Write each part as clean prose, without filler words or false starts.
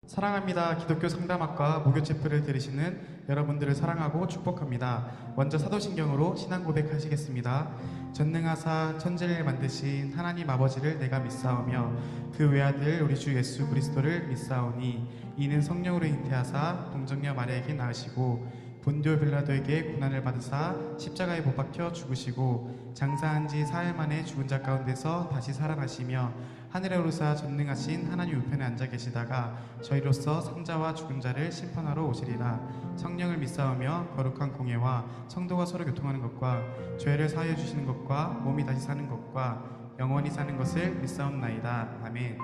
사랑합니다. 기독교 상담학과 목요체프를 들으시는 여러분들을 사랑하고 축복합니다. 먼저 사도신경으로 신앙 고백하시겠습니다. 전능하사 천지를 만드신 하나님 아버지를 내가 믿사오며 그 외아들 우리 주 예수 그리스도를 믿사오니 이는 성령으로 잉태하사 동정녀 마리아에게 낳으시고 본디오 빌라도에게 고난을 받으사 십자가에 못 박혀 죽으시고 장사한 지 사흘 만에 죽은 자 가운데서 다시 살아나시며 하늘에 오르사 전능하신 하나님 우편에 앉아 계시다가 저희로서 산자와 죽은 자를 심판하러 오시리라. 성령을 믿사오며 거룩한 공예와 성도가 서로 교통하는 것과 죄를 사하여 주시는 것과 몸이 다시 사는 것과 영원히 사는 것을 믿사옵나이다. 아멘.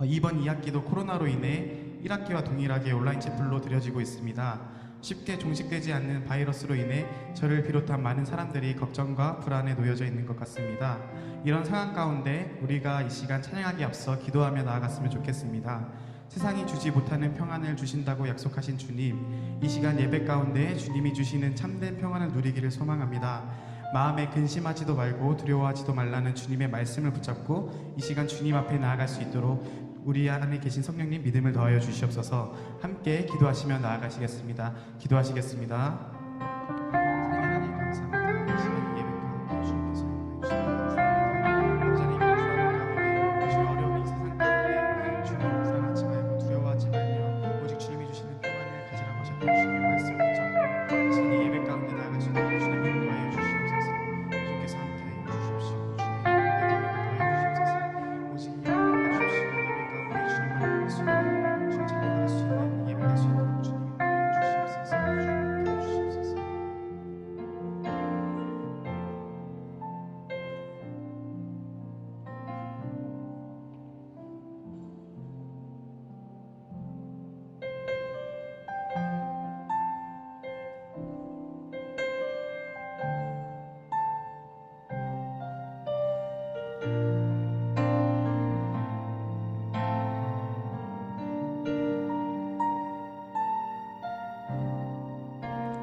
이번 2학기도 코로나로 인해 1학기와 동일하게 온라인 채플로 드려지고 있습니다. 쉽게 종식되지 않는 바이러스로 인해 저를 비롯한 많은 사람들이 걱정과 불안에 놓여져 있는 것 같습니다. 이런 상황 가운데 우리가 이 시간 찬양하기에 앞서 기도하며 나아갔으면 좋겠습니다. 세상이 주지 못하는 평안을 주신다고 약속하신 주님, 이 시간 예배 가운데 주님이 주시는 참된 평안을 누리기를 소망합니다. 마음에 근심하지도 말고 두려워하지도 말라는 주님의 말씀을 붙잡고 이 시간 주님 앞에 나아갈 수 있도록 우리 안에 계신 성령님 믿음을 더하여 주시옵소서. 함께 기도하시며 나아가시겠습니다. 기도하시겠습니다. 하나님 감사합니다. 이 시간 예배 가운데 주님께서 인도해 주시니 감사합니다. 주의 어려운 이 세상 가운데 주님 불안하지 말고 두려워하지 말며 오직 주님이 주시는 평안을 가지라고 하셨던 주님의 말씀을 붙잡고 이 시간 예배 가운데 나아갈 수 있도록 주님 인도하여 주시옵소서. 주님께서 함께하여 주십시오. 주님의 믿음을 더하여 주십소서. 오직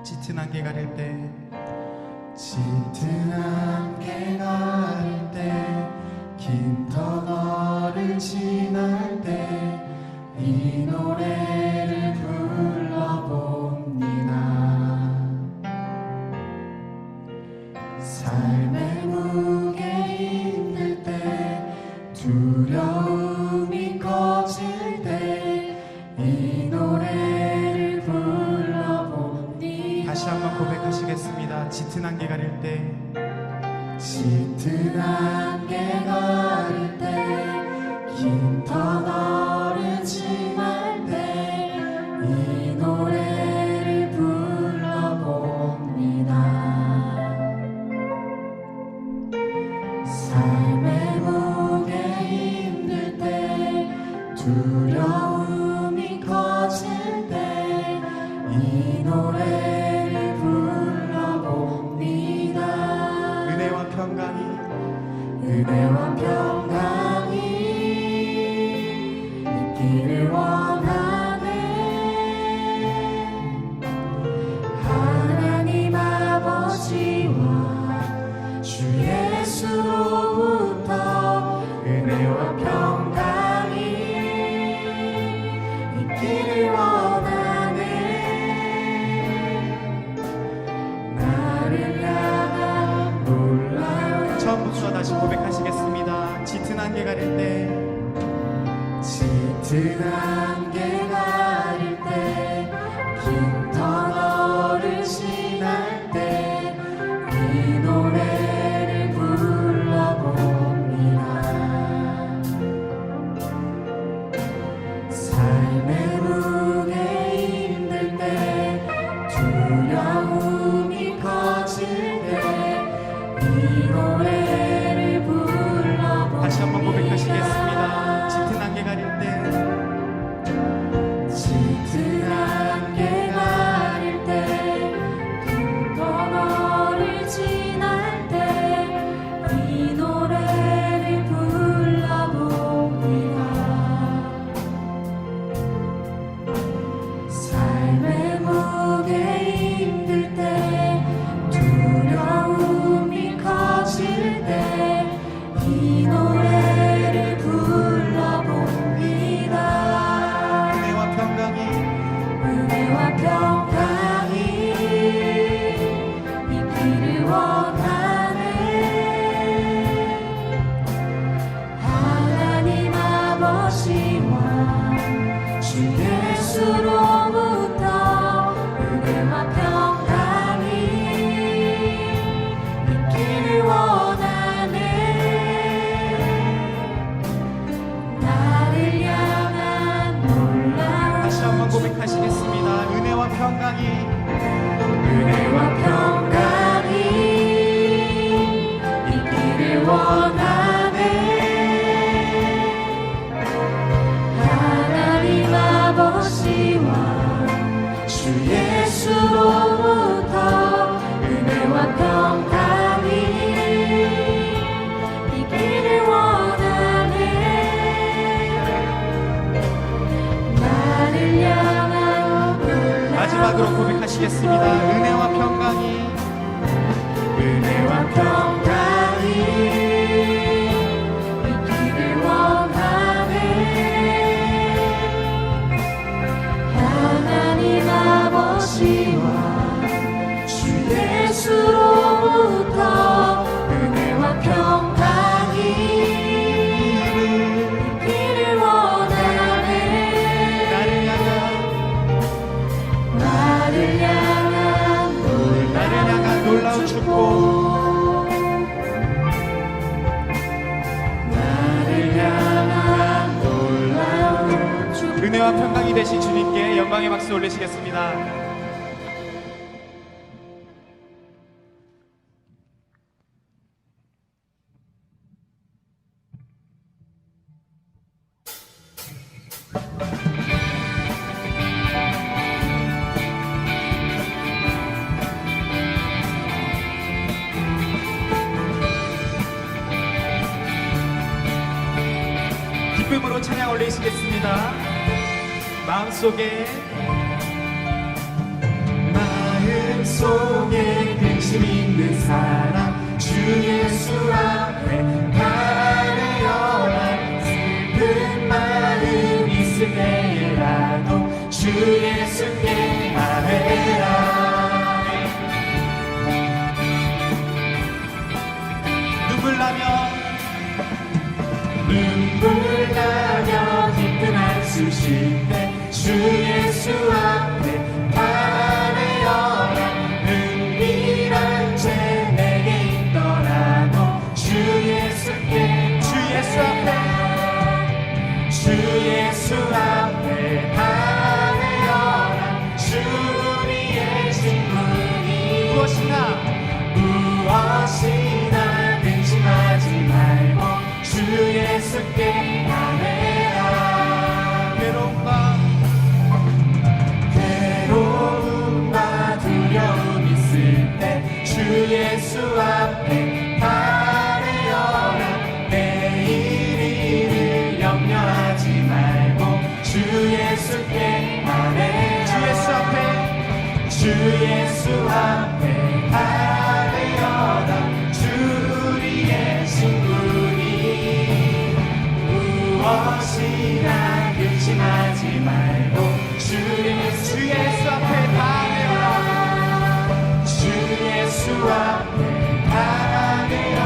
짙은 안개 가릴 때 짙은 안개 가릴 때 긴 터널을 지날 때 이 노래를 불러봅니다. 삶의 무게 힘들 때 두려움이 커질 때 이 노래를 다시 한번 고백하시겠습니다. 짙은 안개 가릴 때 짙은 안개 가릴 때 긴 터널을 지날 때 이 노래를 불러봅니다. 삶의 무게 힘들 때 두려움이 커질 때 이 노래를 불러봅니다. 은혜와 평강이 은혜와 평강이 있기를 원하네. 하나님 아버지와 주 예수로부터 은혜와 평강이 있기를 원하네. 나를 향한 놀라운 처음부터 다시 고백하시겠습니다. 짙은 안개 가릴 때 짙은 안개 가릴 때 긴 터널을 지날 때 이 노래를 불러봅니다. 삶의 무게 힘들 때 두려움이 커질 때 이 노래를 불러봅니다. 다시 한번 고백하시겠습니다. 짙은 안개 가릴 때 짙은 안개 가릴 때 긴 터널을 지날 때 이 노래를 불러봅니다. 아버지와 주 예수로부터 은혜와 평강이 있기를 원하네. 나를 향한 놀라운 다시 한번 고백하시겠습니다. 은혜와 평강이 있기를 원하네. 하나님 아버지와 주 예수로부터 은혜와 평강이 있기를 원하네. 나를 향한 마지막으로 고백하시겠습니다. 은혜와 평강이 있기를 원하네. 하나님 아버지와 주 예수로부터 은혜와 평강이 있기를 원하네. 나를 향한 놀라운 축복, 은혜와 평강이 되신 주님께 영광의 박수 올리시겠습니다. 기쁨으로 찬양 올리시겠습니다. 마음속에 근심 있는 사람 주 예수 앞에 바라여라. 슬픈 마음 있을 때라도 주 예수께 말해라. 눈물 나며 기쁜 한숨 쉴 때 주 예수 앞에 바라여라. 은밀한 죄 내게 있더라도 주 예수 앞에 바라여라. 주 우리의 친구니 무엇이나 근심하지 말고 주 예수께 말해라. 괴로움과 두려움 있을 때 주 예수 앞에 바라여라. 내일을 염려하지 말고 주 예수께 말해라. 주 예수 앞에 바라여라. 주 우리의 친구니 무엇이나 근심하지 말고 주 예수 앞에 바라여라. 주 예수 앞에 바라여라.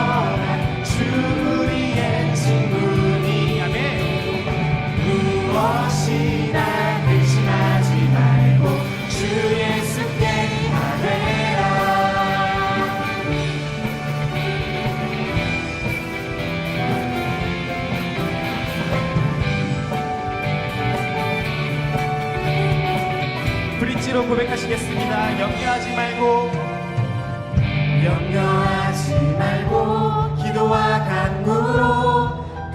주 우리의 친구니 무엇이나 근심하지 말고 주 예수께 말해라. 브릿지로 고백하시겠습니다. 염려하지 말고 기도와 간구로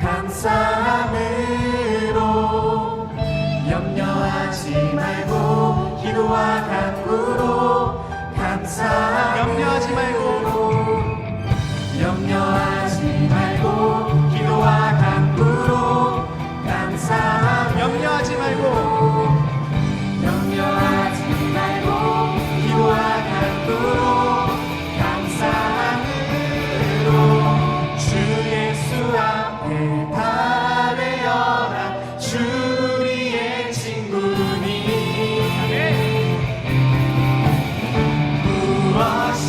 감사함으로. 염려하지 말고 기도와 간구로 감사함으로. 염려하지 말고 기도와 간구로 감사함으로. 염려하지 말고 기도와 간구로 감사함으로. 주 예수 앞에 바라여라. 주 우리의 친구니 무엇이나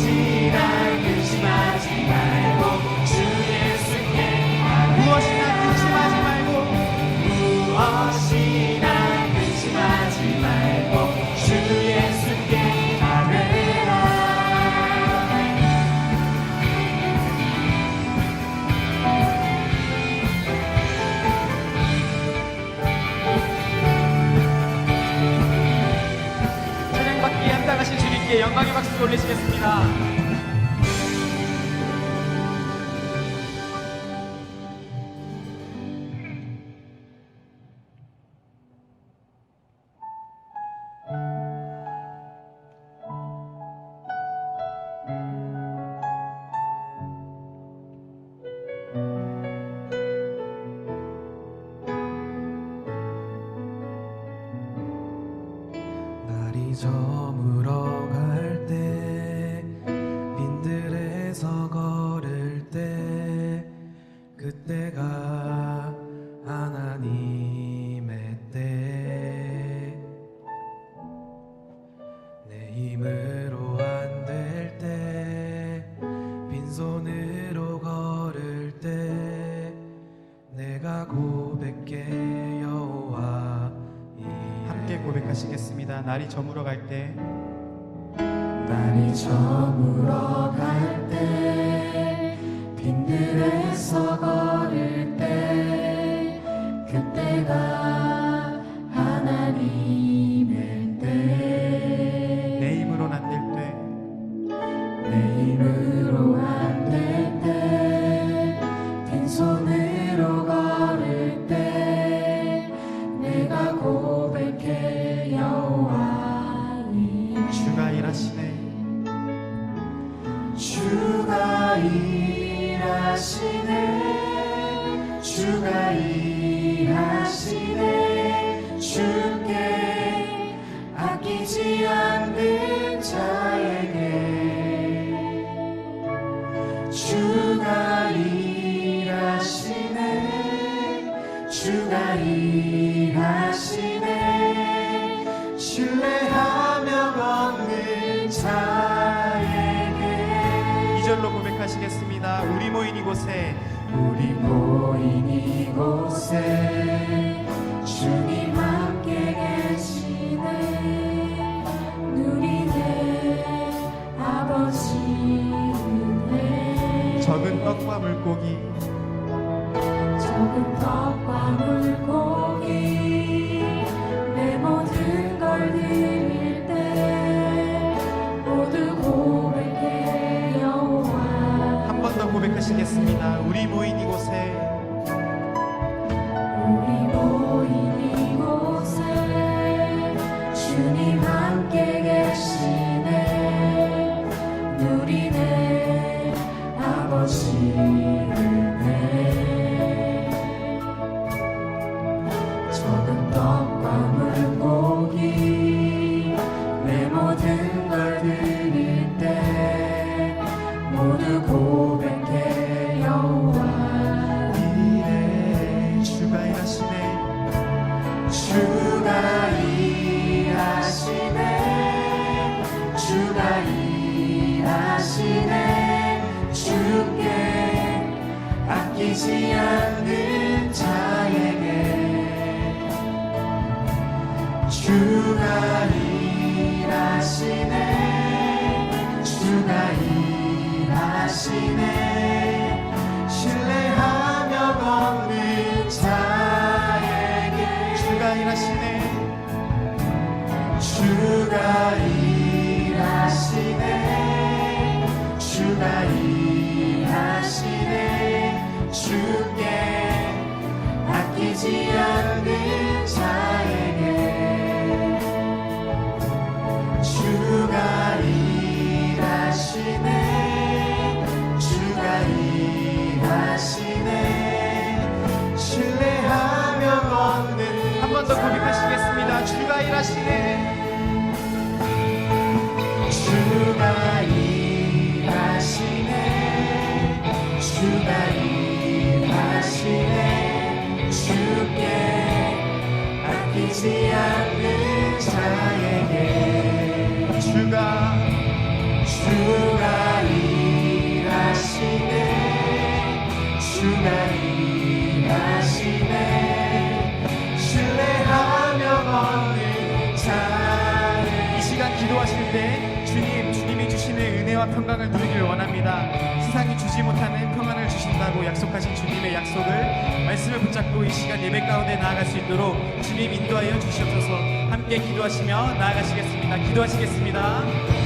것이라 근심하지 말고 주 예수께 아뢰라. 찬양받기에 합당하신 주님께 영광의 박수 올리시겠습니다. 날이 저물어 갈 때 빈들에서 걸을 때 그때가 하나님의 때 내 힘으로 안 될 때 빈손으로 걸을 때 내가 고백해 여호와 함께 고백하시겠습니다. 날이 저물어 갈 때 날이 저물어 갈 때 빈들에서 걸을 때 그때가 하나님의 때 내 힘으로는 안 될 때 내 힘으로 안 될 때 빈손으로 걸을 때 내가 고백해 여호와 주가 일하시네. 주가 일하시네 주가 일하시네 주께 아끼지 않는 자에게 주가 일하시네 주가 일하시네 신뢰하며 걷는 자에게. 2절로 고백하시겠습니다. 우리 모인 이곳에 우리 모인 이곳에 주님 함께 계시네 누리네 아버지 은혜 적은 떡과 물고기 적은 떡과 물고기 내 모든 걸 드릴 때 모두 고백해 여호와. 한 번 더 고백하시겠습니다. 우리 모인 이곳에 우리 모인 이곳에 주님 함께 계시네 누리네 아버지 은혜 적은 떡과 물고기 내 모든 걸 드릴 때 모두 고백해 여호와. 이래 주가 일하시네. 주가 일하시네 주가 일하시네 주께 아끼지 않는 자에게 주가 일하시네 주가 일하시네 신뢰하며 걷는 자에게 주가 일하시네. 주가 일하시네 주가 일하시네 주께 아끼지 않는 자에게 주가 일하시네 주가 일하시네 신뢰하며 걷는. 한 번 더 고백하시겠습니다. 주가 일하시네. 주가 일하시네 주가 일하시네 주께 아끼지 않는 자에게 주가 일하시네 주가 일하시네 신뢰 기도하실 때 주님이 주시는 은혜와 평강을 누리길 원합니다. 세상이 주지 못하는 평안을 주신다고 약속하신 주님의 약속을 말씀을 붙잡고 이 시간 예배 가운데 나아갈 수 있도록 주님 인도하여 주시옵소서. 함께 기도하시며 나아가시겠습니다. 기도하시겠습니다.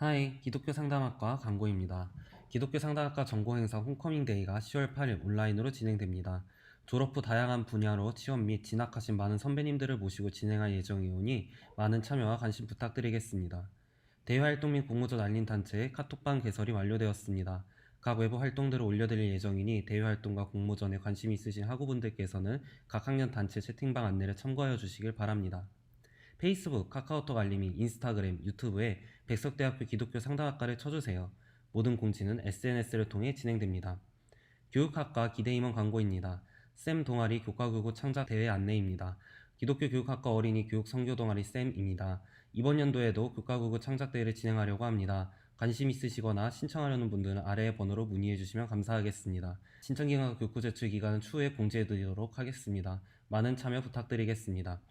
하이, 기독교 상담학과 강고입니다. 기독교 상담학과 전공행사 홈커밍데이가 10월 8일 온라인으로 진행됩니다. 졸업 후 다양한 분야로 취업 및 진학하신 많은 선배님들을 모시고 진행할 예정이오니 많은 참여와 관심 부탁드리겠습니다. 대외활동 및 공모전 알림 단체의 카톡방 개설이 완료되었습니다. 각 외부 활동들을 올려드릴 예정이니 대외활동과 공모전에 관심 있으신 학우분들께서는 각 학년 단체 채팅방 안내를 참고하여 주시길 바랍니다. 페이스북, 카카오톡 알림이, 인스타그램, 유튜브에 백석대학교 기독교 상담학과를 쳐주세요. 모든 공지는 SNS를 통해 진행됩니다. 교육학과 기대임원 광고입니다. 쌤 동아리 교과교구 창작대회 안내입니다. 기독교 교육학과 어린이 교육 선교 동아리 쌤입니다. 이번 연도에도 교과교구 창작대회를 진행하려고 합니다. 관심 있으시거나 신청하려는 분들은 아래의 번호로 문의해 주시면 감사하겠습니다. 신청기간과 교구 제출 기간은 추후에 공지해드리도록 하겠습니다. 많은 참여 부탁드리겠습니다.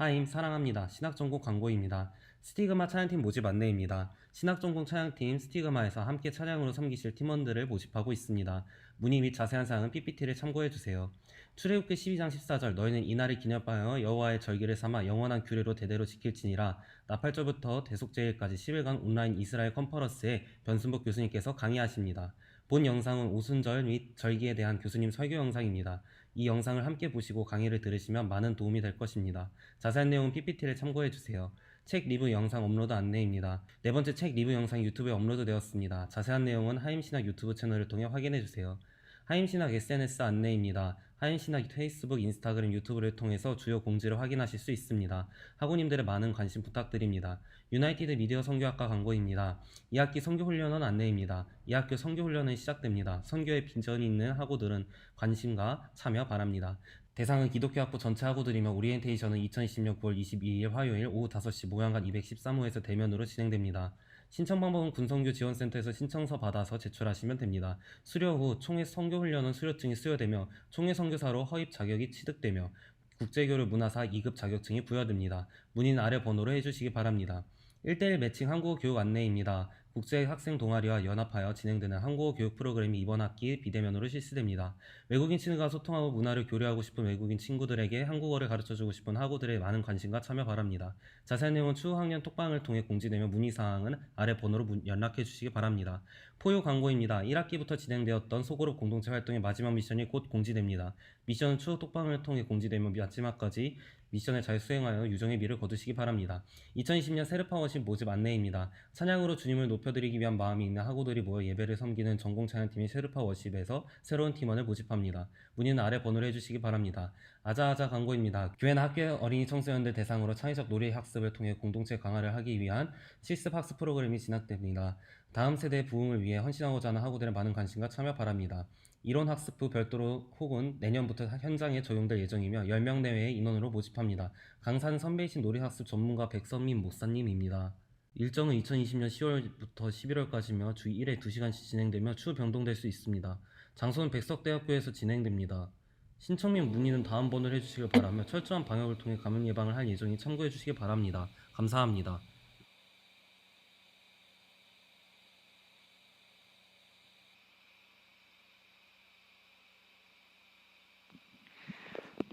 하임 사랑합니다. 신학전공 광고입니다. 스티그마 찬양팀 모집 안내입니다. 신학전공 찬양팀 스티그마에서 함께 찬양으로 섬기실 팀원들을 모집하고 있습니다. 문의 및 자세한 사항은 PPT를 참고해주세요. 출애굽기 12장 14절 너희는 이날을 기념하여 여호와의 절기를 삼아 영원한 규례로 대대로 지킬지니라. 나팔절부터 대속제일까지 10일간 온라인 이스라엘 컨퍼런스에 변순복 교수님께서 강의하십니다. 본 영상은 오순절 및 절기에 대한 교수님 설교 영상입니다. 이 영상을 함께 보시고 강의를 들으시면 많은 도움이 될 것입니다. 자세한 내용은 PPT를 참고해주세요. 책 리뷰 영상 업로드 안내입니다. 네 번째 책 리뷰 영상이 유튜브에 업로드 되었습니다. 자세한 내용은 하임신학 유튜브 채널을 통해 확인해주세요. 하임신학 SNS 안내입니다. 하임신학 페이스북, 인스타그램, 유튜브를 통해서 주요 공지를 확인하실 수 있습니다. 학우님들의 많은 관심 부탁드립니다. 유나이티드 미디어 선교학과 광고입니다. 2학기 선교훈련원 안내입니다. 2학기 선교훈련은 시작됩니다. 선교에 비전이 있는 학우들은 관심과 참여 바랍니다. 대상은 기독교학부 전체 학우들이며 오리엔테이션은 2020년 9월 22일 화요일 오후 5시 모양관 213호에서 대면으로 진행됩니다. 신청 방법은 군선교 지원센터에서 신청서 받아서 제출하시면 됩니다. 수료 후 총회 선교훈련은 수료증이 수여되며 총회 선교사로 허입 자격이 취득되며 국제교류 문화사 2급 자격증이 부여됩니다. 문의는 아래 번호로 해주시기 바랍니다. 1대1 매칭 한국어 교육 안내입니다. 국제학생 동아리와 연합하여 진행되는 한국어 교육 프로그램이 이번 학기 비대면으로 실시됩니다. 외국인 친구와 소통하고 문화를 교류하고 싶은 외국인 친구들에게 한국어를 가르쳐주고 싶은 학우들의 많은 관심과 참여 바랍니다. 자세한 내용은 추후 학년 톡방을 통해 공지되며 문의사항은 아래 번호로 연락해 주시기 바랍니다. 포효 광고입니다. 1학기부터 진행되었던 소그룹 공동체 활동의 마지막 미션이 곧 공지됩니다. 미션은 추후 톡방을 통해 공지되며 마지막까지 미션을 잘 수행하여 유정의 미를 거두시기 바랍니다. 2020년 세르파 워십 모집 안내입니다. 찬양으로 주님을 높여드리기 위한 마음이 있는 학우들이 모여 예배를 섬기는 전공 찬양팀인 세르파 워십에서 새로운 팀원을 모집합니다. 문의는 아래 번호로 해주시기 바랍니다. 아자아자 광고입니다. 교회나 학교 어린이 청소년들 대상으로 창의적 놀이 학습을 통해 공동체 강화를 하기 위한 실습 학습 프로그램이 진행됩니다. 다음 세대의 부흥을 위해 헌신하고자 하는 학우들의 많은 관심과 참여 바랍니다. 이론 학습 후 별도로 혹은 내년부터 현장에 적용될 예정이며 10명 내외의 인원으로 모집합니다. 강사는 선배이신 놀이학습 전문가 백선민 목사님입니다. 일정은 2020년 10월부터 11월까지며 주 1회 2시간씩 진행되며 추후 변동될 수 있습니다. 장소는 백석대학교에서 진행됩니다. 신청 및 문의는 다음 번호를 해주시길 바라며 철저한 방역을 통해 감염 예방을 할 예정이 참고해 주시기 바랍니다. 감사합니다.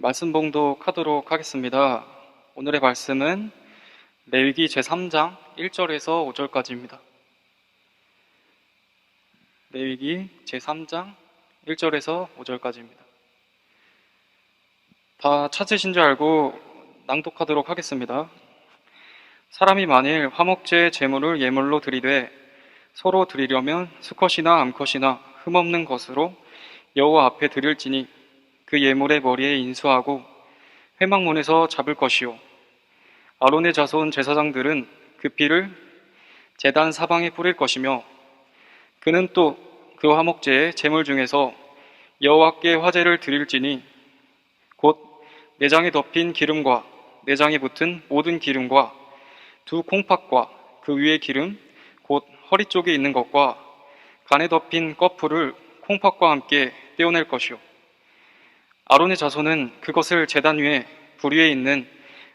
말씀 봉독하도록 하겠습니다. 오늘의 말씀은 레위기 제3장 1절에서 5절까지입니다. 레위기 제3장 1절에서 5절까지입니다. 다 찾으신 줄 알고 낭독하도록 하겠습니다. 사람이 만일 화목제 제물을 예물로 드리되 서로 드리려면 수컷이나 암컷이나 흠없는 것으로 여호와 앞에 드릴지니 그 예물의 머리에 인수하고 회막문에서 잡을 것이요 아론의 자손 제사장들은 그 피를 제단 사방에 뿌릴 것이며 그는 또 그 화목제의 제물 중에서 여호와께 화제를 드릴지니 곧 내장에 덮인 기름과 내장에 붙은 모든 기름과 두 콩팥과 그 위의 기름 곧 허리 쪽에 있는 것과 간에 덮인 꺼풀을 콩팥과 함께 떼어낼 것이요 아론의 자손은 그것을 제단 위에 불 위에 있는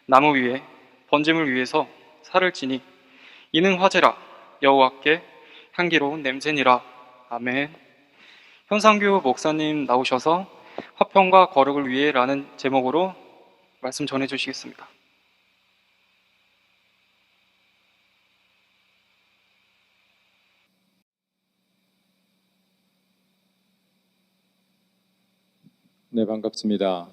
나무 위에 번제물 위에서 살을 찌니 이는 화제라 여호와께 향기로운 냄새니라. 아멘. 현상규 목사님 나오셔서 화평과 거룩을 위해 라는 제목으로 말씀 전해 주시겠습니다. 네, 반갑습니다.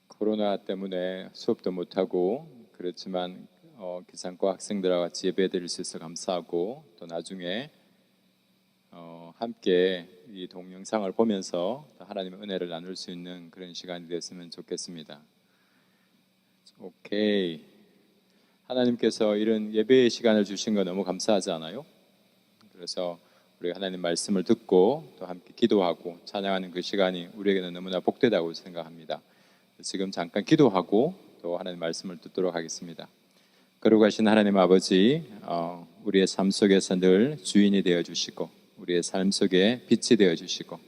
코로나 때문에 수업도 못하고 그렇지만 기상과 학생들과 같이 예배 드릴 수 있어 감사하고 또 나중에 함께 이 동영상을 보면서 하나님의 은혜를 나눌 수 있는 그런 시간이 됐으면 좋겠습니다. 오케이. 하나님께서 이런 예배의 시간을 주신 거 너무 감사하지 않아요? 그래서 우리 하나님 말씀을 듣고 또 함께 기도하고 찬양하는 그 시간이 우리에게는 너무나 복되다고 생각합니다. 지금 잠깐 기도하고 또 하나님 말씀을 듣도록 하겠습니다. 거룩하신 하나님 아버지, 우리의 삶 속에서 늘 주인이 되어주시고 우리의 삶 속에 빛이 되어주시고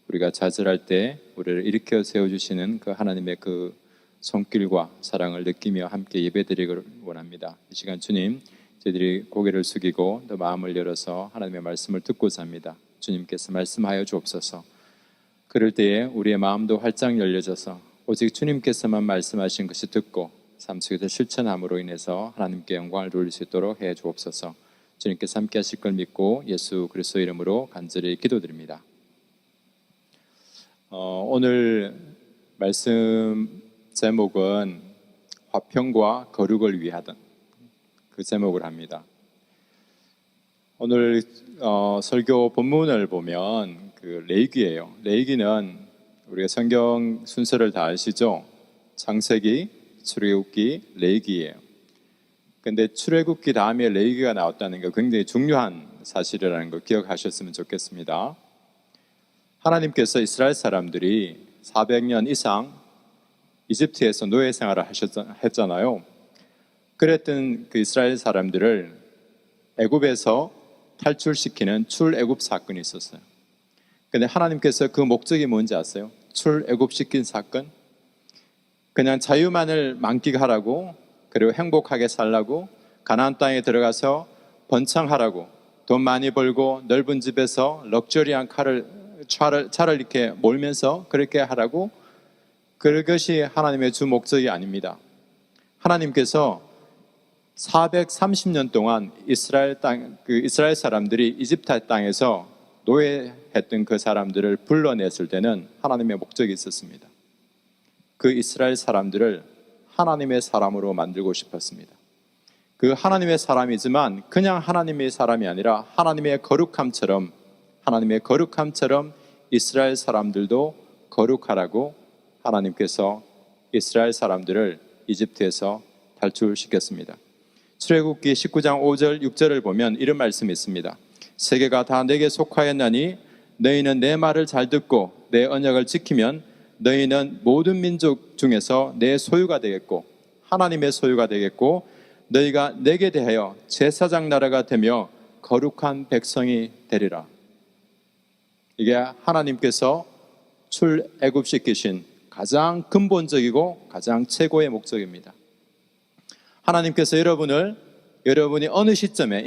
우리가 좌절할 때 우리를 일으켜 세워주시는 그 하나님의 그 손길과 사랑을 느끼며 함께 예배드리기를 원합니다. 이 시간 주님, 저희들이 고개를 숙이고 또 마음을 열어서 하나님의 말씀을 듣고자 합니다. 주님께서 말씀하여 주옵소서. 그럴 때에 우리의 마음도 활짝 열려져서 오직 주님께서만 말씀하신 것이 듣고 삶 속에서 실천함으로 인해서 하나님께 영광을 돌릴 수 있도록 해 주옵소서. 주님께서 함께 하실 걸 믿고 예수 그리스도 이름으로 간절히 기도드립니다. 오늘 말씀 제목은 화평과 거룩을 위하던 그 제목을 합니다. 오늘 설교 본문을 보면 그 레위기예요. 레위기는 우리가 성경 순서를 다 아시죠? 창세기, 출애굽기, 레위기예요. 근데 출애굽기 다음에 레위기가 나왔다는 게 굉장히 중요한 사실이라는 거 기억하셨으면 좋겠습니다. 하나님께서 이스라엘 사람들이 400년 이상 이집트에서 노예 생활을 했잖아요. 그랬던 그 이스라엘 사람들을 애굽에서 탈출시키는 출애굽 사건이 있었어요. 근데 하나님께서 그 목적이 뭔지 아세요? 출애굽시킨 사건? 그냥 자유만을 만끽하라고, 그리고 행복하게 살라고, 가나안 땅에 들어가서 번창하라고, 돈 많이 벌고 넓은 집에서 럭셔리한 차를 이렇게 몰면서 그렇게 하라고, 그것이 하나님의 주 목적이 아닙니다. 하나님께서 430년 동안 이스라엘 사람들이 이집트 땅에서 노예했던 그 사람들을 불러냈을 때는 하나님의 목적이 있었습니다. 그 이스라엘 사람들을 하나님의 사람으로 만들고 싶었습니다. 그 하나님의 사람이지만 그냥 하나님의 사람이 아니라 하나님의 거룩함처럼 이스라엘 사람들도 거룩하라고 하나님께서 이스라엘 사람들을 이집트에서 탈출시켰습니다. 출애굽기 19장 5절 6절을 보면 이런 말씀이 있습니다. 세계가 다 내게 속하였나니 너희는 내 말을 잘 듣고 내 언약을 지키면 너희는 모든 민족 중에서 내 소유가 되겠고 하나님의 소유가 되겠고 너희가 내게 대하여 제사장 나라가 되며 거룩한 백성이 되리라. 이게 하나님께서 출애굽시키신 가장 근본적이고 가장 최고의 목적입니다. 하나님께서 여러분이 어느 시점에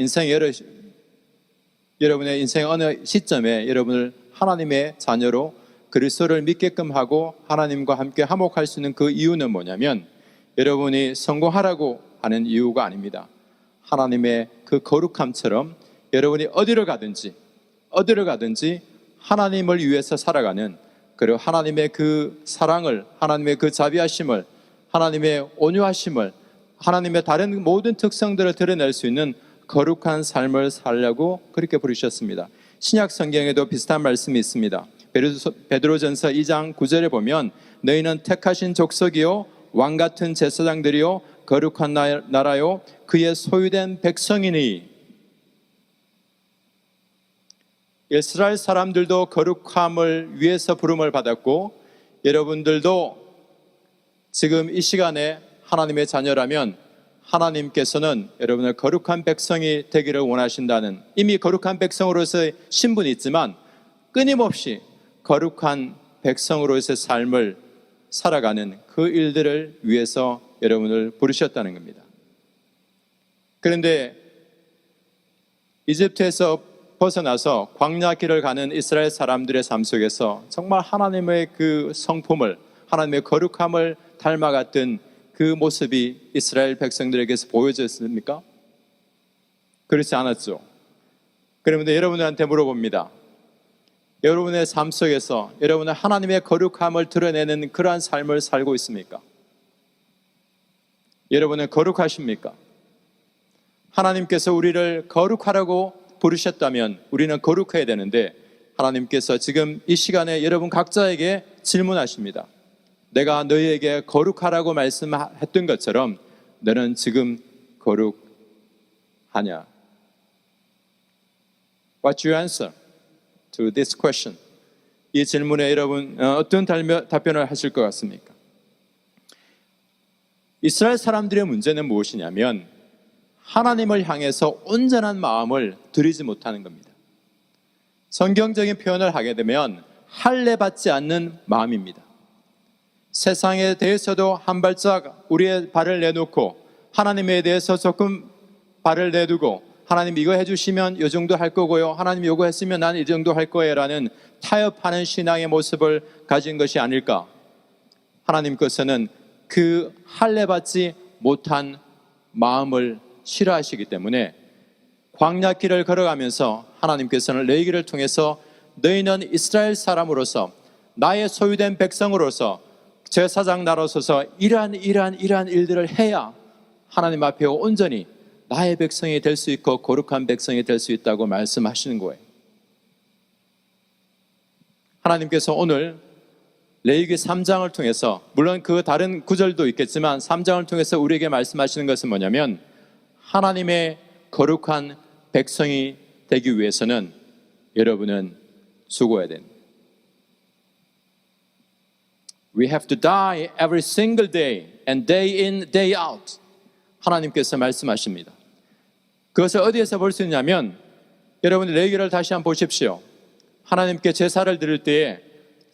여러분의 인생 어느 시점에 여러분을 하나님의 자녀로 그리스도를 믿게끔 하고 하나님과 함께 화목할 수 있는 그 이유는 뭐냐면 여러분이 성공하라고 하는 이유가 아닙니다. 하나님의 그 거룩함처럼 여러분이 어디를 가든지 하나님을 위해서 살아가는, 그리고 하나님의 그 사랑을, 하나님의 그 자비하심을, 하나님의 온유하심을, 하나님의 다른 모든 특성들을 드러낼 수 있는 거룩한 삶을 살려고 그렇게 부르셨습니다. 신약 성경에도 비슷한 말씀이 있습니다. 베드로전서 2장 9절에 보면 너희는 택하신 족속이요 왕같은 제사장들이요 거룩한 나라요 그의 소유된 백성이니. 이스라엘 사람들도 거룩함을 위해서 부름을 받았고 여러분들도 지금 이 시간에 하나님의 자녀라면 하나님께서는 여러분을 거룩한 백성이 되기를 원하신다는, 이미 거룩한 백성으로서의 신분이 있지만 끊임없이 거룩한 백성으로서의 삶을 살아가는 그 일들을 위해서 여러분을 부르셨다는 겁니다. 그런데 이집트에서 벗어나서 광야길을 가는 이스라엘 사람들의 삶 속에서 정말 하나님의 그 성품을, 하나님의 거룩함을 닮아갔던 그 모습이 이스라엘 백성들에게서 보여졌습니까? 그렇지 않았죠. 그런데 여러분들한테 물어봅니다. 여러분의 삶 속에서 여러분은 하나님의 거룩함을 드러내는 그러한 삶을 살고 있습니까? 여러분은 거룩하십니까? 하나님께서 우리를 거룩하라고 부르셨다면 우리는 거룩해야 되는데 하나님께서 지금 이 시간에 여러분 각자에게 질문하십니다. 내가 너희에게 거룩하라고 말씀했던 것처럼 너는 지금 거룩하냐? What's your answer to this question? 이 질문에 여러분 어떤 답변을 하실 것 같습니까? 이스라엘 사람들의 문제는 무엇이냐면 하나님을 향해서 온전한 마음을 들이지 못하는 겁니다. 성경적인 표현을 하게 되면 할례 받지 않는 마음입니다. 세상에 대해서도 한 발짝 우리의 발을 내놓고 하나님에 대해서 조금 발을 내두고 하나님 이거 해주시면 이 정도 할 거고요, 하나님 이거 했으면 나는 이 정도 할 거예요 라는 타협하는 신앙의 모습을 가진 것이 아닐까. 하나님께서는 그 할례 받지 못한 마음을 싫어하시기 때문에 광야길을 걸어가면서 하나님께서는 레위기를 통해서 너희는 이스라엘 사람으로서 나의 소유된 백성으로서 제사장 나로서서 이러한 일들을 해야 하나님 앞에 온전히 나의 백성이 될 수 있고 거룩한 백성이 될 수 있다고 말씀하시는 거예요. 하나님께서 오늘 레위기 3장을 통해서, 물론 그 다른 구절도 있겠지만 3장을 통해서 우리에게 말씀하시는 것은 뭐냐면 하나님의 거룩한 백성이 되기 위해서는 여러분은 죽어야 됩니다. We have to die every single day and day in, day out. 하나님께서 말씀하십니다. 그것을 어디에서 볼 수 있냐면 여러분 레위기를 다시 한번 보십시오. 하나님께 제사를 드릴 때에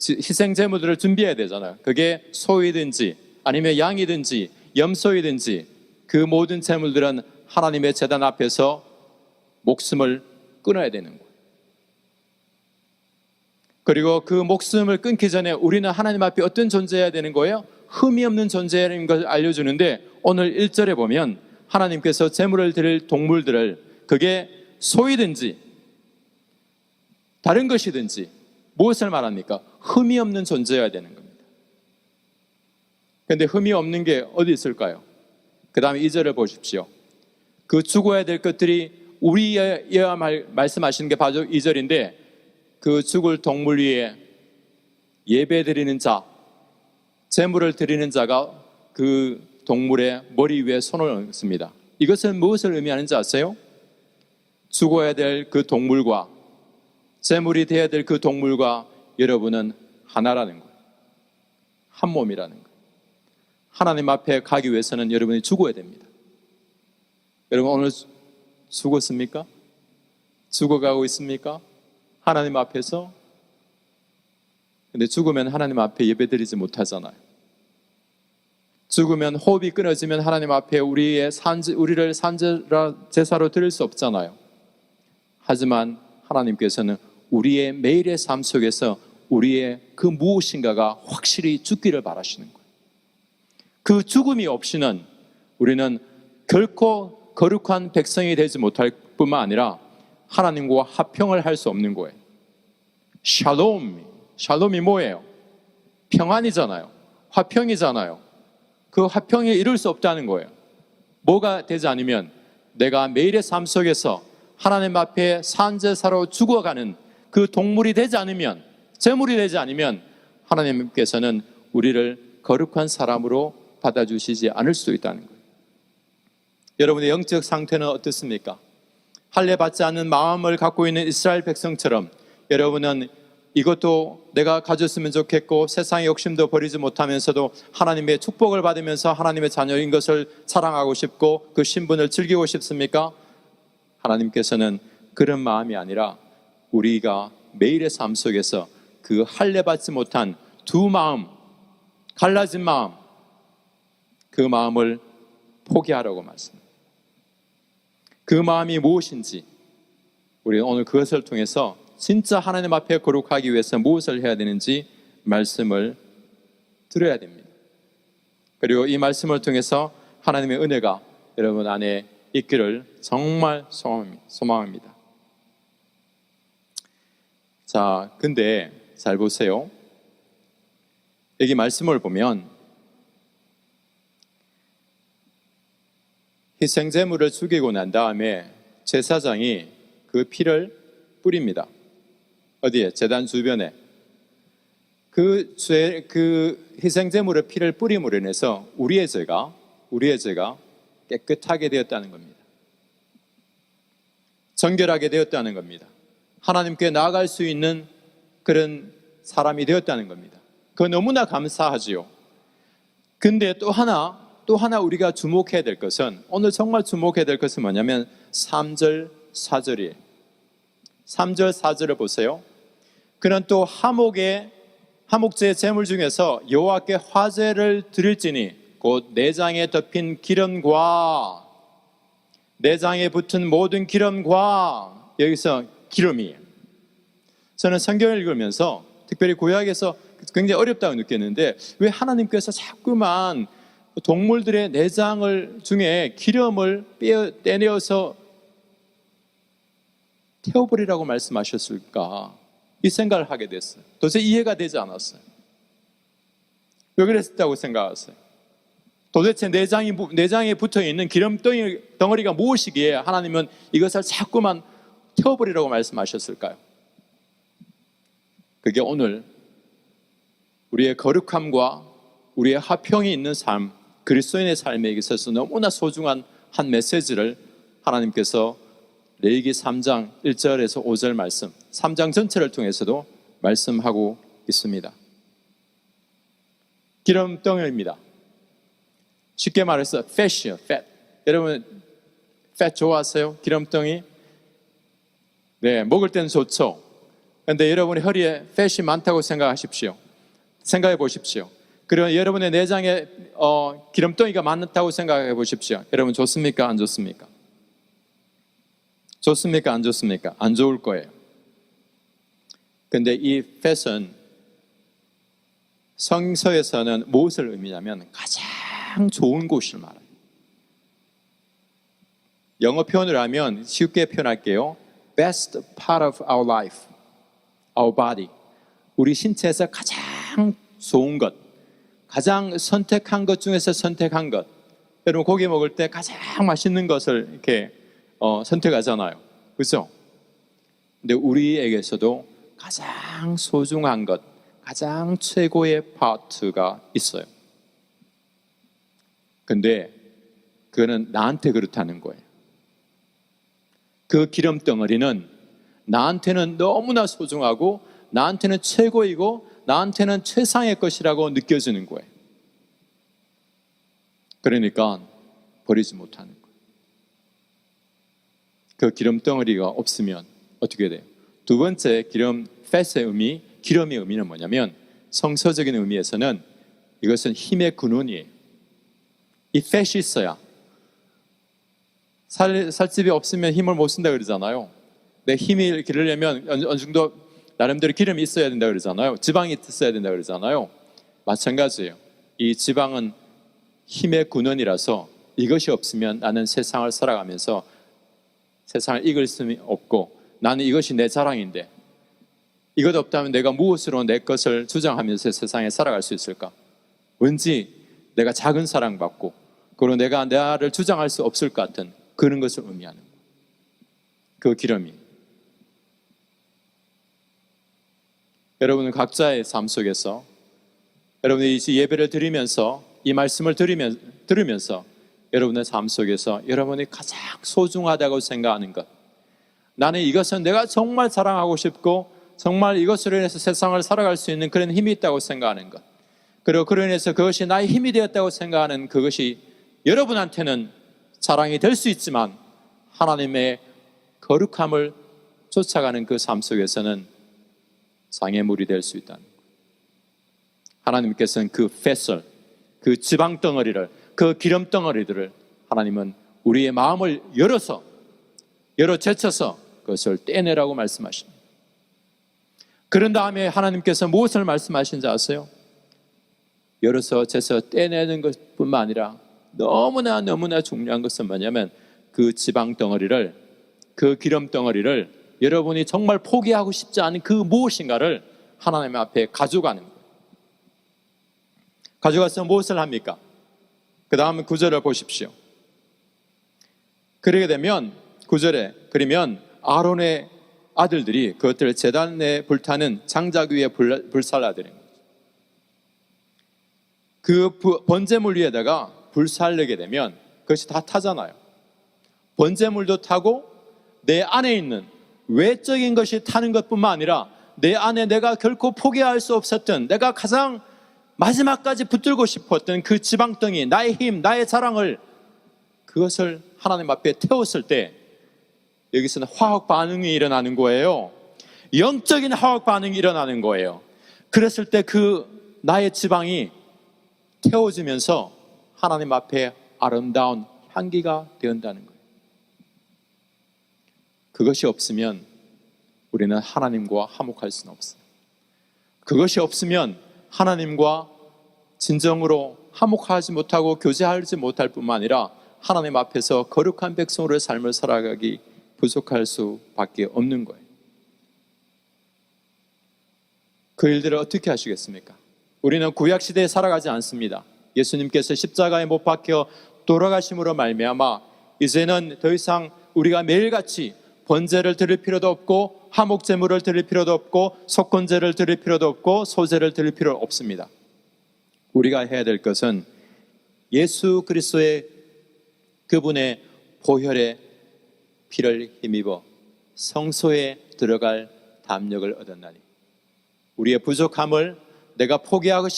희생 제물들을 준비해야 되잖아요. 그게 소이든지 아니면 양이든지 염소이든지 그 모든 제물들은 하나님의 제단 앞에서 목숨을 끊어야 되는 거예요. 그리고 그 목숨을 끊기 전에 우리는 하나님 앞에 어떤 존재해야 되는 거예요? 흠이 없는 존재라는 것을 알려주는데 오늘 1절에 보면 하나님께서 제물을 드릴 동물들을, 그게 소이든지 다른 것이든지 무엇을 말합니까? 흠이 없는 존재여야 되는 겁니다. 그런데 흠이 없는 게 어디 있을까요? 그 다음에 2절을 보십시오. 그 죽어야 될 것들이 우리여야 말씀하시는 게 바로 2절인데 그 죽을 동물 위에 예배 드리는 자, 제물을 드리는 자가 그 동물의 머리 위에 손을 얹습니다. 이것은 무엇을 의미하는지 아세요? 죽어야 될 그 동물과 제물이 되어야 될 그 동물과 여러분은 하나라는 거예요. 한 몸이라는 거예요. 하나님 앞에 가기 위해서는 여러분이 죽어야 됩니다. 여러분 오늘 죽었습니까? 죽어가고 있습니까? 하나님 앞에서? 근데 죽으면 하나님 앞에 예배드리지 못하잖아요. 죽으면 호흡이 끊어지면 하나님 앞에 우리를 제사로 드릴 수 없잖아요. 하지만 하나님께서는 우리의 매일의 삶 속에서 우리의 그 무엇인가가 확실히 죽기를 바라시는 거예요. 그 죽음이 없이는 우리는 결코 거룩한 백성이 되지 못할 뿐만 아니라 하나님과 화평을 할 수 없는 거예요. 샬롬이 뭐예요? 평안이잖아요. 화평이잖아요. 그 화평에 이룰 수 없다는 거예요. 뭐가 되지 않으면 내가 매일의 삶 속에서 하나님 앞에 산제사로 죽어가는 그 동물이 되지 않으면, 제물이 되지 않으면 하나님께서는 우리를 거룩한 사람으로 받아주시지 않을 수도 있다는 거예요. 여러분의 영적 상태는 어떻습니까? 할례 받지 않는 마음을 갖고 있는 이스라엘 백성처럼 여러분은 이것도 내가 가졌으면 좋겠고 세상의 욕심도 버리지 못하면서도 하나님의 축복을 받으면서 하나님의 자녀인 것을 사랑하고 싶고 그 신분을 즐기고 싶습니까? 하나님께서는 그런 마음이 아니라 우리가 매일의 삶 속에서 그 할례 받지 못한 두 마음, 갈라진 마음, 그 마음을 포기하라고 말씀합니다. 그 마음이 무엇인지 우리는 오늘 그것을 통해서 진짜 하나님 앞에 거룩하기 위해서 무엇을 해야 되는지 말씀을 들어야 됩니다. 그리고 이 말씀을 통해서 하나님의 은혜가 여러분 안에 있기를 정말 소망합니다. 자, 근데 잘 보세요. 여기 말씀을 보면 희생제물을 죽이고 난 다음에 제사장이 그 피를 뿌립니다. 어디에? 제단 주변에. 그 희생제물의 피를 뿌림으로 인해서 우리의 죄가 깨끗하게 되었다는 겁니다. 정결하게 되었다는 겁니다. 하나님께 나아갈 수 있는 그런 사람이 되었다는 겁니다. 그거 너무나 감사하지요. 근데 또 하나 우리가 주목해야 될 것은, 오늘 정말 주목해야 될 것은 뭐냐면 3절 4절이에요 3절 4절을 보세요. 그는 또 하목제 제물 중에서 여호와께 화제를 드릴지니 곧 내장에 덮인 기름과 내장에 붙은 모든 기름과, 여기서 기름이에요. 저는 성경을 읽으면서 특별히 구약에서 굉장히 어렵다고 느꼈는데 왜 하나님께서 자꾸만 동물들의 내장을 중에 기름을 떼내어서 태워버리라고 말씀하셨을까, 이 생각을 하게 됐어요. 도저히 이해가 되지 않았어요. 왜 그랬다고 생각하세요? 도대체 내장에 붙어있는 기름 덩어리가 무엇이기에 하나님은 이것을 자꾸만 태워버리라고 말씀하셨을까요? 그게 오늘 우리의 거룩함과 우리의 화평이 있는 삶, 그리스도인의 삶에 있어서 너무나 소중한 한 메시지를 하나님께서 레위기 3장 1절에서 5절 말씀, 3장 전체를 통해서도 말씀하고 있습니다. 기름 덩어리입니다. 쉽게 말해서 fat. 여러분 fat 좋아하세요? 기름덩이? 네, 먹을 때는 좋죠. 그런데 여러분의 허리에 fat이 많다고 생각해 보십시오. 그리고 여러분의 내장에 기름덩이가 많다고 생각해 보십시오. 여러분 좋습니까? 안 좋습니까? 좋습니까? 안 좋습니까? 안 좋을 거예요. 그런데 이 fat은 성서에서는 무엇을 의미냐면 가장 좋은 곳을 말해요. 영어 표현을 하면 쉽게 표현할게요. Best part of our life, our body. 우리 신체에서 가장 좋은 것, 가장 선택한 것 중에서 선택한 것. 여러분 고기 먹을 때 가장 맛있는 것을 이렇게 선택하잖아요. 그렇죠? 근데 우리에게서도 가장 소중한 것, 가장 최고의 파트가 있어요. 근데 그거는 나한테 그렇다는 거예요. 그 기름 덩어리는 나한테는 너무나 소중하고 나한테는 최고이고 나한테는 최상의 것이라고 느껴지는 거예요. 그러니까 버리지 못하는 거예요. 그 기름 덩어리가 없으면 어떻게 돼요? 두 번째 팻의 의미, 기름의 의미는 뭐냐면 성서적인 의미에서는 이것은 힘의 근원이에요. 이 팻이 있어야 살집이 없으면 힘을 못 쓴다 그러잖아요. 내 힘을 기르려면 어느 정도 나름대로 기름이 있어야 된다 그러잖아요. 지방이 있어야 된다 그러잖아요. 마찬가지예요. 이 지방은 힘의 근원이라서 이것이 없으면 나는 세상을 살아가면서 세상을 이길 수는 없고 나는 이것이 내 자랑인데 이것 없다면 내가 무엇으로 내 것을 주장하면서 세상에 살아갈 수 있을까? 왠지 내가 작은 사랑받고 그리고 내가 나를 주장할 수 없을 것 같은 그런 것을 의미하는 거예요. 그 기름이. 여러분은 각자의 삶 속에서 여러분이 이 예배를 드리면서 이 말씀을 들으면서 여러분의 삶 속에서 여러분이 가장 소중하다고 생각하는 것, 나는 이것은 내가 정말 사랑하고 싶고 정말 이것으로 인해서 세상을 살아갈 수 있는 그런 힘이 있다고 생각하는 것, 그리고 그로 인해서 그것이 나의 힘이 되었다고 생각하는 그것이 여러분한테는 자랑이 될 수 있지만 하나님의 거룩함을 쫓아가는 그 삶 속에서는 장애물이 될 수 있다는 거예요. 하나님께서는 그 팻을, 그 지방 덩어리를, 그 기름 덩어리들을 하나님은 우리의 마음을 열어 제쳐서 그것을 떼내라고 말씀하십니다. 그런 다음에 하나님께서 무엇을 말씀하신지 아세요? 열어서 제쳐 떼내는 것뿐만 아니라 너무나 중요한 것은 뭐냐면 그 지방 덩어리를, 그 기름 덩어리를 여러분이 정말 포기하고 싶지 않은 그 무엇인가를 하나님 앞에 가져가는 거예요. 가져가서 무엇을 합니까? 그 다음 9절을 보십시오. 그러게 되면 9절에 그러면 아론의 아들들이 그것들을 제단에 불타는 장작 위에 불살라드린 거죠. 그 번제물 위에다가 불살르게 되면 그것이 다 타잖아요. 번제물도 타고 내 안에 있는 외적인 것이 타는 것뿐만 아니라 내 안에 내가 결코 포기할 수 없었던, 내가 가장 마지막까지 붙들고 싶었던 그 지방덩이, 나의 힘, 나의 자랑을, 그것을 하나님 앞에 태웠을 때 여기서는 화학 반응이 일어나는 거예요. 영적인 화학 반응이 일어나는 거예요. 그랬을 때 그 나의 지방이 태워지면서 하나님 앞에 아름다운 향기가 되었다는 거예요. 그것이 없으면 우리는 하나님과 화목할 수는 없어요. 그것이 없으면 하나님과 진정으로 화목하지 못하고 교제하지 못할 뿐만 아니라 하나님 앞에서 거룩한 백성으로의 삶을 살아가기 부족할 수밖에 없는 거예요. 그 일들을 어떻게 하시겠습니까? 우리는 구약시대에 살아가지 않습니다. 예수님께서 십자가에 못 박혀 돌아가심으로 말미암아 이제는 더 이상 우리가 매일같이 번제를 드릴 필요도 없고 화목제물을 드릴 필요도 없고 속건제를 드릴 필요도 없고 소제를 드릴 필요 없습니다. 우리가 해야 될 것은 예수 그리스도의 그분의 보혈의 피를 힘입어 성소에 들어갈 담력을 얻었나니, 우리의 부족함을 내가 포기하고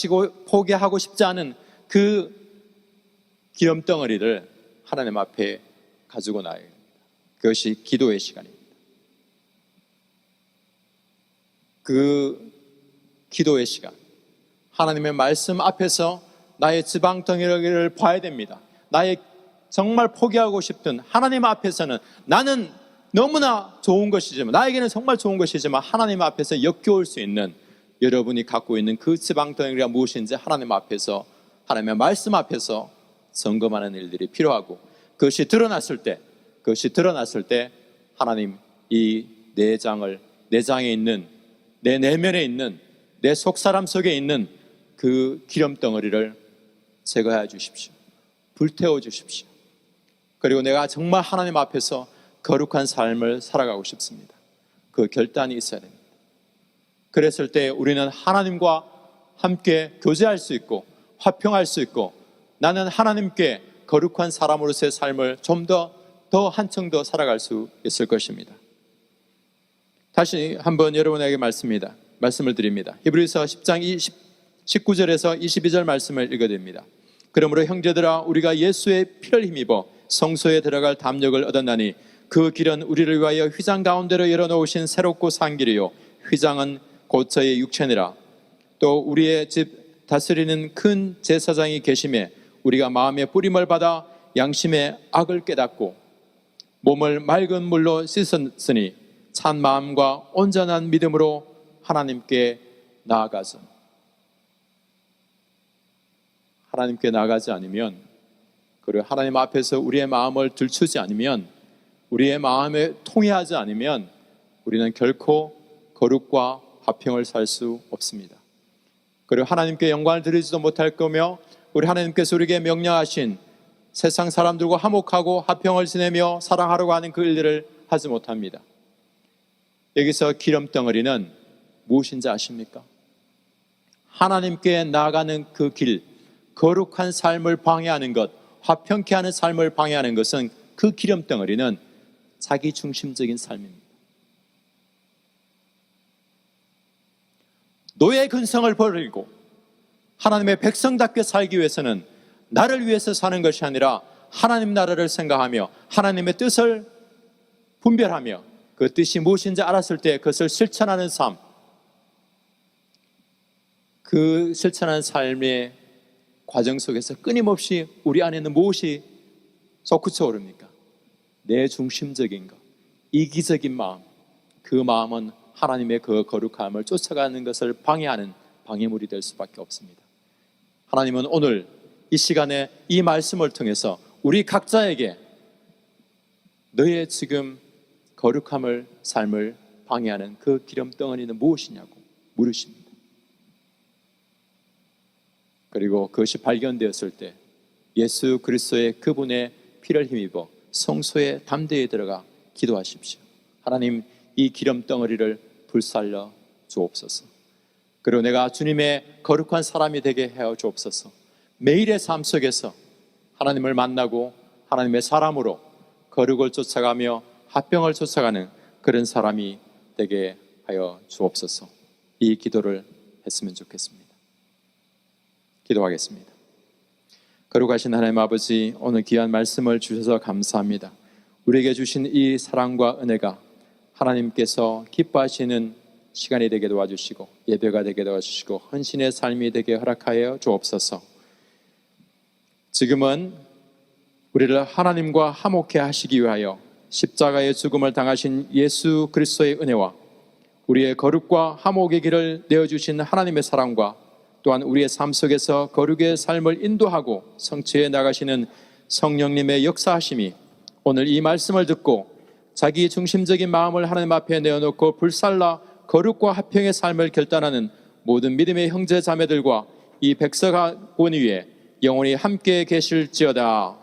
싶지 않은 그 기름덩어리를 하나님 앞에 가지고 나아야 합니다. 그것이 기도의 시간입니다. 그 기도의 시간, 하나님의 말씀 앞에서 나의 지방 덩어리를 봐야 됩니다. 나의 정말 포기하고 싶던 하나님 앞에서는 나는 너무나 좋은 것이지만, 나에게는 정말 좋은 것이지만 하나님 앞에서 역겨울 수 있는 여러분이 갖고 있는 그 지방 덩어리가 무엇인지 하나님 앞에서, 하나님의 말씀 앞에서 점검하는 일들이 필요하고, 그것이 드러났을 때 하나님 이 내장에 있는, 내 내면에 있는, 내 속사람 속에 있는 그 기름 덩어리를 제거해 주십시오. 불태워 주십시오. 그리고 내가 정말 하나님 앞에서 거룩한 삶을 살아가고 싶습니다. 그 결단이 있어야 됩니다. 그랬을 때 우리는 하나님과 함께 교제할 수 있고 화평할 수 있고 나는 하나님께 거룩한 사람으로서의 삶을 좀 더 한층 더 살아갈 수 있을 것입니다. 다시 한번 여러분에게 말씀을 드립니다. 히브리서 10장 19절에서 22절 말씀을 읽어드립니다. 그러므로 형제들아 우리가 예수의 피를 힘입어 성소에 들어갈 담력을 얻었나니 그 길은 우리를 위하여 휘장 가운데로 열어놓으신 새롭고 산 길이요 휘장은 곧 저의 육체니라. 또 우리의 집 다스리는 큰 제사장이 계심에 우리가 마음의 뿌림을 받아 양심의 악을 깨닫고 몸을 맑은 물로 씻었으니 찬 마음과 온전한 믿음으로 하나님께 나아가서 하나님께 나아가지 않으면 그리고 하나님 앞에서 우리의 마음을 들추지 않으면 우리의 마음에 통해하지 않으면 우리는 결코 거룩과 화평을 살 수 없습니다. 그리고 하나님께 영광을 드리지도 못할 거며 우리 하나님께서 우리에게 명령하신 세상 사람들과 화목하고 화평을 지내며 사랑하려고 하는 그 일들을 하지 못합니다. 여기서 기름 덩어리는 무엇인지 아십니까? 하나님께 나아가는 그 길, 거룩한 삶을 방해하는 것, 화평케 하는 삶을 방해하는 것은 그 기름 덩어리는 자기 중심적인 삶입니다. 노예 근성을 버리고 하나님의 백성답게 살기 위해서는 나를 위해서 사는 것이 아니라 하나님 나라를 생각하며 하나님의 뜻을 분별하며 그 뜻이 무엇인지 알았을 때 그것을 실천하는 삶, 그 실천하는 삶의 과정 속에서 끊임없이 우리 안에는 무엇이 솟구쳐 오릅니까? 내 중심적인 것, 이기적인 마음, 그 마음은 하나님의 그 거룩함을 쫓아가는 것을 방해하는 방해물이 될 수밖에 없습니다. 하나님은 오늘 이 시간에 이 말씀을 통해서 우리 각자에게 너의 지금 거룩함을 삶을 방해하는 그 기름 덩어리는 무엇이냐고 물으십니다. 그리고 그것이 발견되었을 때 예수 그리스도의 그분의 피를 힘입어 성소의 담대에 들어가 기도하십시오. 하나님 이 기름 덩어리를 불살려 주옵소서. 그리고 내가 주님의 거룩한 사람이 되게 하여 주옵소서. 매일의 삶 속에서 하나님을 만나고 하나님의 사람으로 거룩을 쫓아가며 화평을 쫓아가는 그런 사람이 되게 하여 주옵소서. 이 기도를 했으면 좋겠습니다. 기도하겠습니다. 거룩하신 하나님 아버지, 오늘 귀한 말씀을 주셔서 감사합니다. 우리에게 주신 이 사랑과 은혜가 하나님께서 기뻐하시는 시간이 되게 도와주시고 예배가 되게 도와주시고 헌신의 삶이 되게 허락하여 주옵소서. 지금은 우리를 하나님과 화목케 하시기 위하여 십자가의 죽음을 당하신 예수 그리스도의 은혜와 우리의 거룩과 화목의 길을 내어주신 하나님의 사랑과 또한 우리의 삶 속에서 거룩의 삶을 인도하고 성취해 나가시는 성령님의 역사하심이 오늘 이 말씀을 듣고 자기 중심적인 마음을 하나님 앞에 내어놓고 불살라 거룩과 화평의 삶을 결단하는 모든 믿음의 형제 자매들과 이 백성원 위에 영원히 함께 계실지어다.